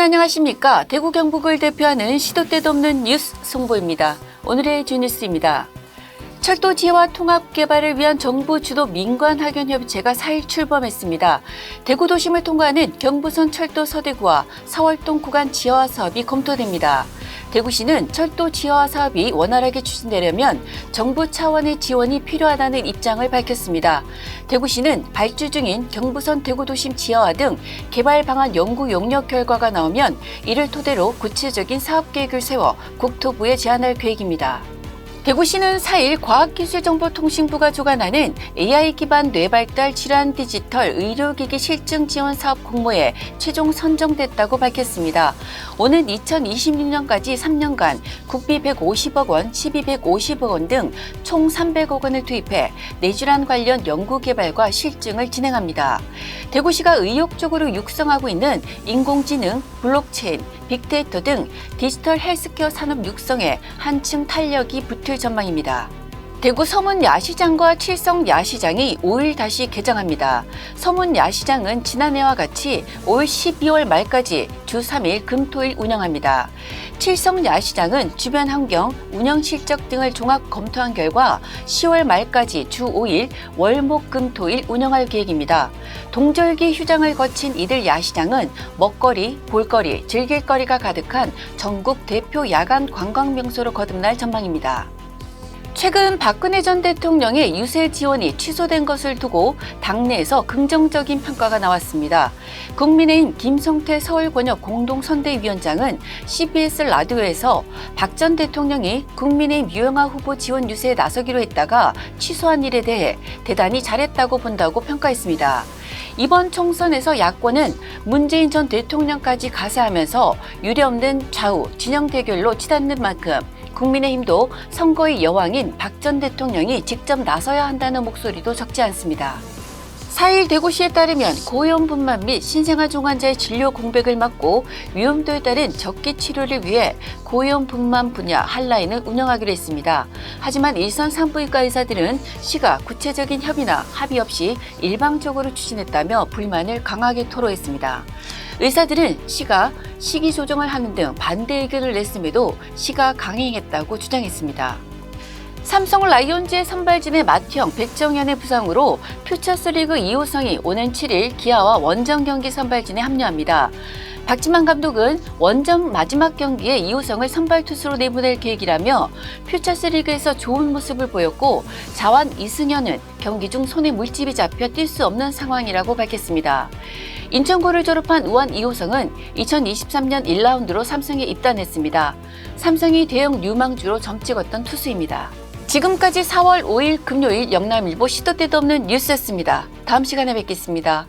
안녕하십니까. 대구 경북을 대표하는 시도 때도 없는 뉴스 송보입니다. 오늘의 주뉴스입니다. 철도 지혜와 통합 개발을 위한 정부 주도 민관 학연 협의체가 4일 출범했습니다. 대구 도심을 통과하는 경부선 철도 서대구와 사월동 구간 지하화 사업이 검토됩니다. 대구시는 철도 지하화 사업이 원활하게 추진되려면 정부 차원의 지원이 필요하다는 입장을 밝혔습니다. 대구시는 발주 중인 경부선 대구도심 지하화 등 개발 방안 연구 용역 결과가 나오면 이를 토대로 구체적인 사업 계획을 세워 국토부에 제안할 계획입니다. 대구시는 4일 과학기술정보통신부가 주관하는 AI 기반 뇌발달 질환 디지털 의료기기 실증 지원 사업 공모에 최종 선정됐다고 밝혔습니다. 오는 2026년까지 3년간 국비 150억 원, 시비 150억 원 등 총 300억 원을 투입해 뇌질환 관련 연구개발과 실증을 진행합니다. 대구시가 의욕적으로 육성하고 있는 인공지능, 블록체인, 빅데이터 등 디지털 헬스케어 산업 육성에 한층 탄력이 붙을 전망입니다. 대구 서문 야시장과 칠성 야시장이 5일 다시 개장합니다. 서문 야시장은 지난해와 같이 올 12월 말까지 주 3일 금토일 운영합니다. 칠성 야시장은 주변 환경, 운영 실적 등을 종합 검토한 결과 10월 말까지 주 5일 월목금토일 운영할 계획입니다. 동절기 휴장을 거친 이들 야시장은 먹거리, 볼거리, 즐길거리가 가득한 전국 대표 야간 관광 명소로 거듭날 전망입니다. 최근 박근혜 전 대통령의 유세 지원이 취소된 것을 두고 당내에서 긍정적인 평가가 나왔습니다. 국민의힘 김성태 서울권역 공동선대위원장은 CBS 라디오에서 박 전 대통령이 국민의힘 유영아 후보 지원 유세에 나서기로 했다가 취소한 일에 대해 대단히 잘했다고 본다고 평가했습니다. 이번 총선에서 야권은 문재인 전 대통령까지 가세하면서 유례없는 좌우 진영 대결로 치닫는 만큼 국민의힘도 선거의 여왕인 박 전 대통령이 직접 나서야 한다는 목소리도 적지 않습니다. 4일 대구시에 따르면 고위험분만 및 신생아중환자의 진료 공백을 막고 위험도에 따른 적기 치료를 위해 고위험분만 분야 한라인을 운영하기로 했습니다. 하지만 일선 산부인과 의사들은 시가 구체적인 협의나 합의 없이 일방적으로 추진했다며 불만을 강하게 토로했습니다. 의사들은 시가 시기 조정을 하는 등 반대 의견을 냈음에도 시가 강행했다고 주장했습니다. 삼성 라이온즈의 선발진의 맏형 백정현의 부상으로 퓨처스리그 2호성이 오는 7일 기아와 원정 경기 선발진에 합류합니다. 박지만 감독은 원정 마지막 경기에 2호성을 선발 투수로 내보낼 계획이라며 퓨처스리그에서 좋은 모습을 보였고 자완 이승현은 경기 중 손에 물집이 잡혀 뛸 수 없는 상황이라고 밝혔습니다. 인천고를 졸업한 우한 2호성은 2023년 1라운드로 삼성에 입단했습니다. 삼성이 대형 유망주로 점찍었던 투수입니다. 지금까지 4월 5일 금요일 영남일보 시도 때도 없는 뉴스였습니다. 다음 시간에 뵙겠습니다.